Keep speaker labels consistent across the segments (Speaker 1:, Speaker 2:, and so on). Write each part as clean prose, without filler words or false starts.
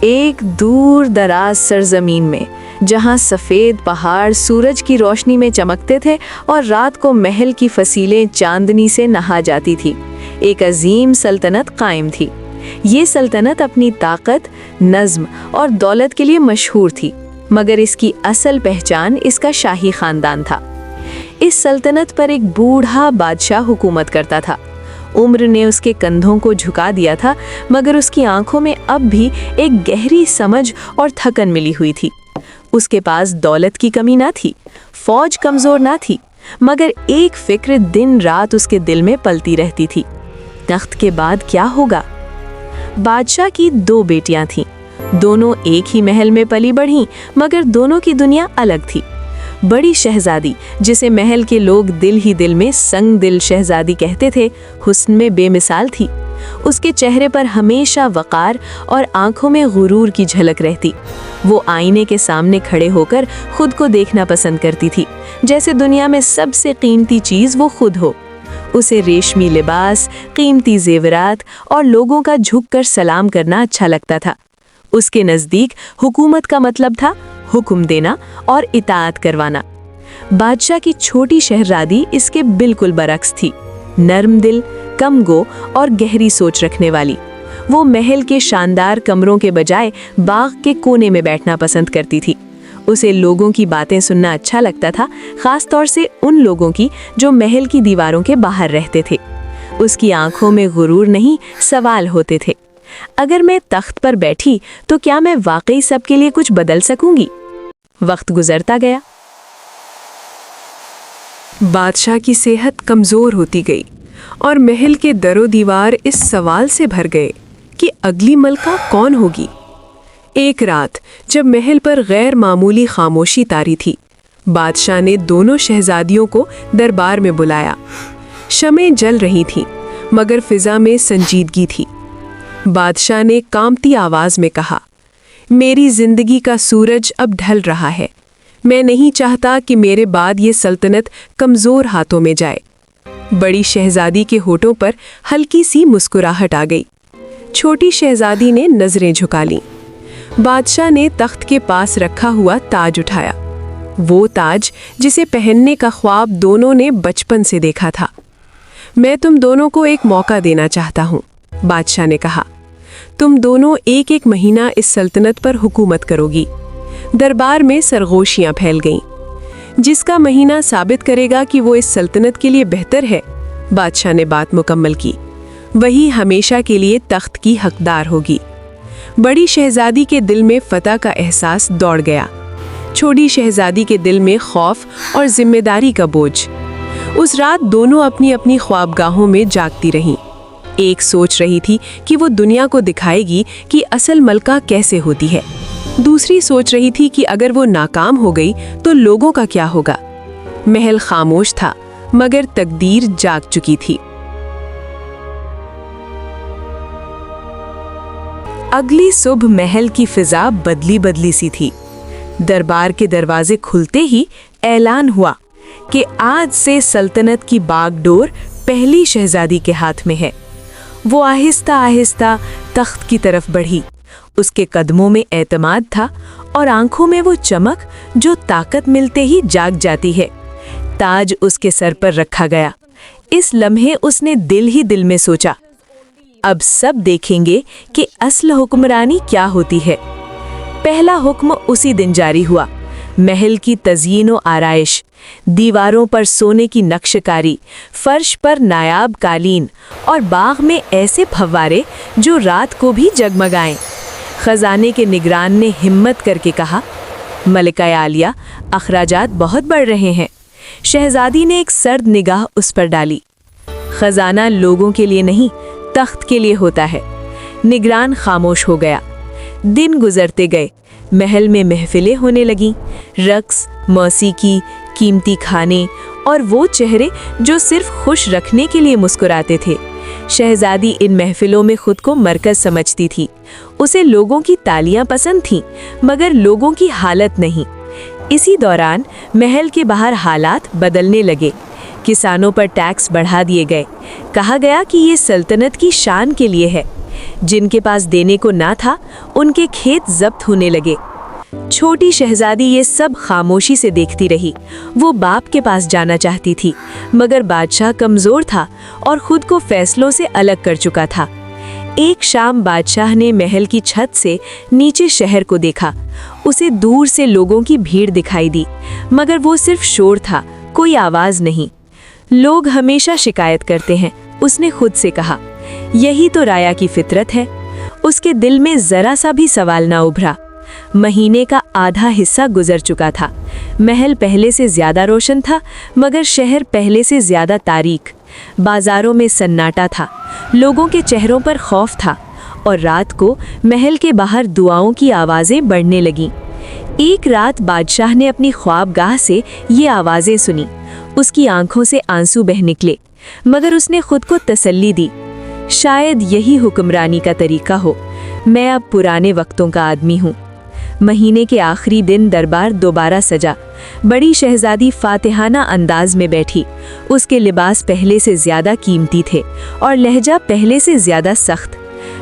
Speaker 1: ایک دور دراز سرزمین میں جہاں سفید پہاڑ سورج کی روشنی میں چمکتے تھے اور رات کو محل کی فصیلیں چاندنی سے نہا جاتی تھی، ایک عظیم سلطنت قائم تھی۔ یہ سلطنت اپنی طاقت، نظم اور دولت کے لیے مشہور تھی، مگر اس کی اصل پہچان اس کا شاہی خاندان تھا۔ اس سلطنت پر ایک بوڑھا بادشاہ حکومت کرتا تھا۔ عمر نے اس کے کندھوں کو جھکا دیا تھا، مگر اس کی آنکھوں میں اب بھی ایک گہری سمجھ اور تھکن ملی ہوئی تھی۔ اس کے پاس دولت کی کمی نہ تھی، فوج کمزور نہ تھی، مگر ایک فکر دن رات اس کے دل میں پلتی رہتی تھی: تخت کے بعد کیا ہوگا؟ بادشاہ کی 2 بیٹیاں تھیں، دونوں ایک ہی محل میں پلی بڑھیں، مگر دونوں کی دنیا الگ تھی۔ بڑی شہزادی، جسے محل کے لوگ دل ہی دل میں سنگ دل شہزادی کہتے تھے، حسن میں بے مثال تھی۔ اس کے چہرے پر ہمیشہ وقار اور آنکھوں میں غرور کی جھلک رہتی۔ وہ آئینے کے سامنے کھڑے ہو کر خود کو دیکھنا پسند کرتی تھی، جیسے دنیا میں سب سے قیمتی چیز وہ خود ہو۔ اسے ریشمی لباس، قیمتی زیورات اور لوگوں کا جھک کر سلام کرنا اچھا لگتا تھا۔ اس کے نزدیک حکومت کا مطلب تھا حکم دینا اور اطاعت کروانا۔ بادشاہ کی چھوٹی شہزادی اس کے بالکل برعکس تھی، نرم دل، کم گو اور گہری سوچ رکھنے والی۔ وہ محل کے شاندار کمروں کے بجائے باغ کے کونے میں بیٹھنا پسند کرتی تھی۔ اسے لوگوں کی باتیں سننا اچھا لگتا تھا، خاص طور سے ان لوگوں کی جو محل کی دیواروں کے باہر رہتے تھے۔ اس کی آنکھوں میں غرور نہیں، سوال ہوتے تھے: اگر میں تخت پر بیٹھی تو کیا میں واقعی سب کے لیے کچھ بدل سکوں گی؟ وقت گزرتا گیا۔
Speaker 2: بادشاہ کی صحت کمزور ہوتی گئی اور محل کے در و دیوار اس سوال سے بھر گئے کہ اگلی ملکہ کون ہوگی۔ ایک رات جب محل پر غیر معمولی خاموشی طاری تھی، بادشاہ نے دونوں شہزادیوں کو دربار میں بلایا۔ شمعیں جل رہی تھیں، مگر فضا میں سنجیدگی تھی۔ بادشاہ نے کانپتی آواز میں کہا: میری زندگی کا سورج اب ڈھل رہا ہے۔ میں نہیں چاہتا کہ میرے بعد یہ سلطنت کمزور ہاتھوں میں جائے۔ بڑی شہزادی کے ہونٹوں پر ہلکی سی مسکراہٹ آ گئی۔ چھوٹی شہزادی نے نظریں جھکا لیں۔ بادشاہ نے تخت کے پاس رکھا ہوا تاج اٹھایا، وہ تاج جسے پہننے کا خواب دونوں نے بچپن سے دیکھا تھا۔ میں تم دونوں کو ایک موقع دینا چاہتا ہوں، بادشاہ نے کہا۔ تم دونوں ایک مہینہ اس سلطنت پر حکومت کرو گی۔ دربار میں سرگوشیاں پھیل گئیں۔ جس کا مہینہ ثابت کرے گا کہ وہ اس سلطنت کے لیے بہتر ہے، بادشاہ نے بات مکمل کی، وہی ہمیشہ کے لیے تخت کی حقدار ہوگی۔ بڑی شہزادی کے دل میں فتح کا احساس دوڑ گیا، چھوٹی شہزادی کے دل میں خوف اور ذمہ داری کا بوجھ۔ اس رات دونوں اپنی اپنی خوابگاہوں میں جاگتی رہیں۔ ایک سوچ رہی تھی کہ وہ دنیا کو دکھائے گی کہ اصل ملکہ کیسے ہوتی ہے، دوسری سوچ رہی تھی کہ اگر وہ ناکام ہو گئی تو لوگوں کا کیا ہوگا۔ محل خاموش تھا، مگر تقدیر جاگ چکی تھی۔
Speaker 1: اگلی صبح محل کی فضا بدلی سی تھی۔ دربار کے دروازے کھلتے ہی اعلان ہوا کہ آج سے سلطنت کی باغ ڈور پہلی شہزادی کے ہاتھ میں ہے۔ وہ آہستہ آہستہ تخت کی طرف بڑھی۔ اس کے قدموں میں اعتماد تھا اور آنکھوں میں وہ چمک جو طاقت ملتے ہی جاگ جاتی ہے۔ تاج اس کے سر پر رکھا گیا۔ اس لمحے اس نے دل ہی دل میں سوچا، اب سب دیکھیں گے کہ اصل حکمرانی کیا ہوتی ہے۔ پہلا حکم اسی دن جاری ہوا۔ محل کی تزئین و آرائش، دیواروں پر سونے کی نقش کاری، فرش پر نایاب قالین اور باغ میں ایسے پھوارے جو رات کو بھی جگمگائیں۔ خزانے کے نگران نے ہمت کر کے کہا: ملکہ عالیہ، اخراجات بہت بڑھ رہے ہیں۔ شہزادی نے ایک سرد نگاہ اس پر ڈالی۔ خزانہ لوگوں کے لیے نہیں، تخت کے لیے ہوتا ہے۔ نگران خاموش ہو گیا۔ دن گزرتے گئے، محل میں محفلیں ہونے لگیں، رقص، موسیقی، قیمتی کھانے اور وہ چہرے جو صرف خوش رکھنے کے لیے مسکراتے تھے۔ شہزادی ان محفلوں میں خود کو مرکز سمجھتی تھی۔ اسے لوگوں کی تالیاں پسند تھیں، مگر لوگوں کی حالت نہیں۔ اسی دوران محل کے باہر حالات بدلنے لگے۔ किसानों पर टैक्स बढ़ा दिए गए। कहा गया कि ये सल्तनत की शान के लिए है। जिनके पास देने को ना था, उनके खेत जब्त होने लगे। छोटी शहजादी ये सब खामोशी से देखती रही। वो बाप के पास जाना चाहती थी, मगर बादशाह कमजोर था और खुद को फैसलों से अलग कर चुका था। एक शाम बादशाह ने महल की छत से नीचे शहर को देखा। उसे दूर से लोगों की भीड़ दिखाई दी, मगर वो सिर्फ शोर था, कोई आवाज नहीं। लोग हमेशा शिकायत करते हैं, उसने खुद से कहा। यही तो राया की फितरत है। उसके दिल में जरा सा भी सवाल ना उभरा। महीने का आधा हिस्सा गुजर चुका था। महल पहले से ज्यादा रोशन था, मगर शहर पहले से ज्यादा तारीक। बाजारों में सन्नाटा था, लोगों के चेहरों पर खौफ था, और रात को महल के बाहर दुआओं की आवाज़ें बढ़ने लगीं। एक रात बादशाह ने अपनी ख्वाबगाह से ये आवाज़ें सुनी। उसकी आंखों से आंसू बह निकले, मगर उसने खुद को तसल्ली दी, शायद यही हुक्मरानी का तरीका हो। मैं अब पुराने वक्तों का आदमी हूँ। महीने के आखिरी दिन दरबार दोबारा सजा। बड़ी शहजादी फातिहाना अंदाज में बैठी। उसके लिबास पहले से ज्यादा कीमती थे और लहजा पहले से ज्यादा सख्त।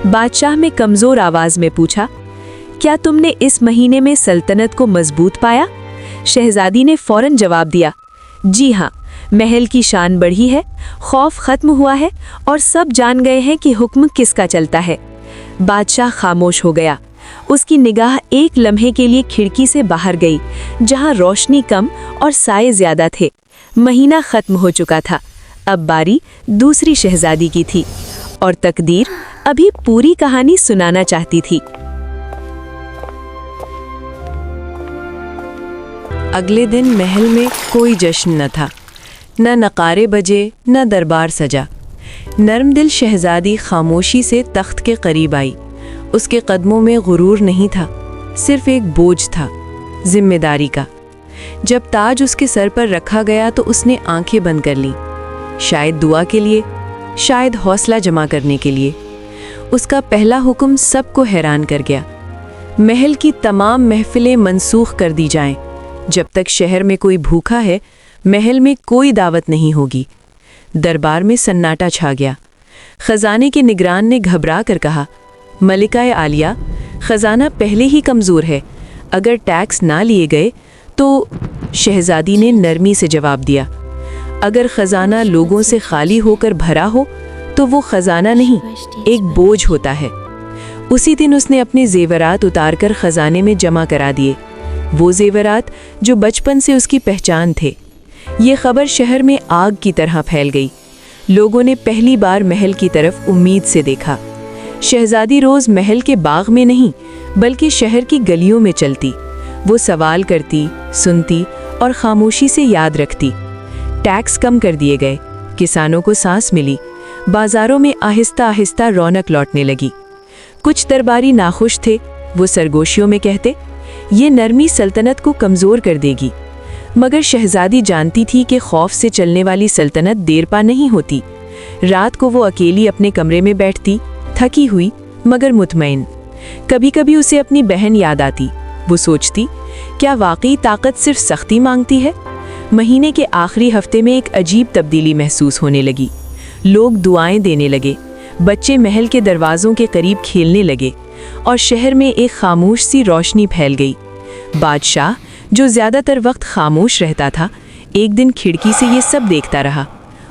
Speaker 1: बादशाह में कमजोर आवाज में पूछा, क्या तुमने इस महीने में सल्तनत को मजबूत पाया? शहजादी ने फौरन जवाब दिया, जी हाँ, महल की शान बढ़ी है, खौफ खत्म हुआ है और सब जान गए हैं कि हुक्म किसका चलता है। बादशाह खामोश हो गया। उसकी निगाह एक लम्हे के लिए खिड़की से बाहर गई, जहां रोशनी कम और साए ज्यादा थे। महीना खत्म हो चुका था। अब बारी दूसरी शहजादी की थी, और तकदीर अभी पूरी कहानी सुनाना चाहती थी। अगले दिन महल में कोई जश्न न था। न नकारे बजे, न दरबार सजा। नर्म दिल शहजादी खामोशी से तख्त के करीब आई। उसके कदमों में गुरूर नहीं था, सिर्फ एक बोझ था, जिम्मेदारी का। जब ताज उसके सर पर रखा गया तो उसने आंखें बंद कर लीं, शायद दुआ के लिए, शायद हौसला जमा करने के लिए। उसका पहला हुक्म सबको हैरान कर गया। महल की तमाम महफिलें मनसूख कर दी जाएं। जब तक शहर में कोई भूखा है, महल में कोई दावत नहीं होगी। दरबार में सन्नाटा छा गया। खजाने के निगरान ने घबरा कर कहा, मलिकाए आलिया, खजाना पहले ही कमज़ोर है, अगर टैक्स ना लिए गए तो। शहजादी ने नरमी से जवाब दिया, अगर खजाना लोगों से खाली होकर भरा हो तो वो खजाना नहीं, एक बोझ होता है। उसी दिन उसने अपने जेवरात उतारकर खजाने में जमा करा दिए, वो जेवरात जो बचपन से उसकी पहचान थे। ये खबर शहर में आग की तरह फैल गई। लोगों ने पहली बार महल की तरफ उम्मीद से देखा। शहजादी रोज महल के बाग में नहीं, बल्कि शहर की गलियों में चलती। वो सवाल करती, सुनती और खामोशी से याद रखती। टैक्स कम कर दिए गए, किसानों को सांस मिली, बाजारों में आहिस्ता आहिस्ता रौनक लौटने लगी। कुछ दरबारी नाखुश थे, वो सरगोशियों में कहते, ये नरमी सल्तनत को कमज़ोर कर देगी। मगर शहजादी जानती थी कि खौफ से चलने वाली सल्तनत देर पा नहीं होती। रात को वो अकेली अपने कमरे में बैठती, थकी हुई मगर मुतमईन। कभी कभी उसे अपनी बहन याद आती। वो सोचती, क्या वाकई ताकत सिर्फ सख्ती मांगती है? महीने के आखिरी हफ्ते में एक अजीब तब्दीली महसूस होने लगी। लोग दुआएं देने लगे, बच्चे महल के दरवाज़ों के करीब खेलने लगे, और शहर में एक खामोश सी रोशनी फैल गई। बादशाह, जो ज़्यादातर वक्त खामोश रहता था, एक दिन खिड़की से ये सब देखता रहा।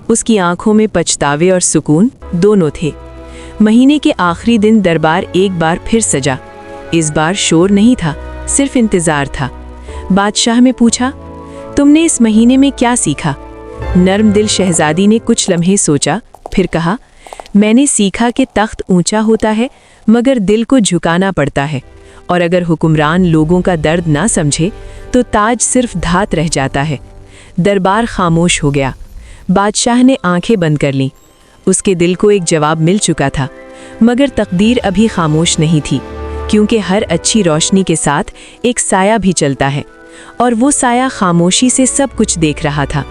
Speaker 1: उसकी आंखों में पछतावे और सुकून दोनों थे। महीने के आखिरी दिन दरबार एक बार फिर सजा। इस बार शोर नहीं था, सिर्फ इंतज़ार था। बादशाह ने पूछा, तुमने इस महीने में क्या सीखा? नर्म दिल शहजादी ने कुछ लम्हे सोचा, फिर कहा, मैंने सीखा कि तख्त ऊंचा होता है, मगर दिल को झुकाना पड़ता है, और अगर हुक्मरान लोगों का दर्द ना समझे तो ताज सिर्फ धात रह जाता है। दरबार खामोश हो गया। बादशाह ने आंखें बंद कर लीं। उसके दिल को एक जवाब मिल चुका था, मगर तकदीर अभी खामोश नहीं थी, क्योंकि हर अच्छी रोशनी के साथ एक साया भी चलता है, और वो साया खामोशी से सब कुछ देख रहा था।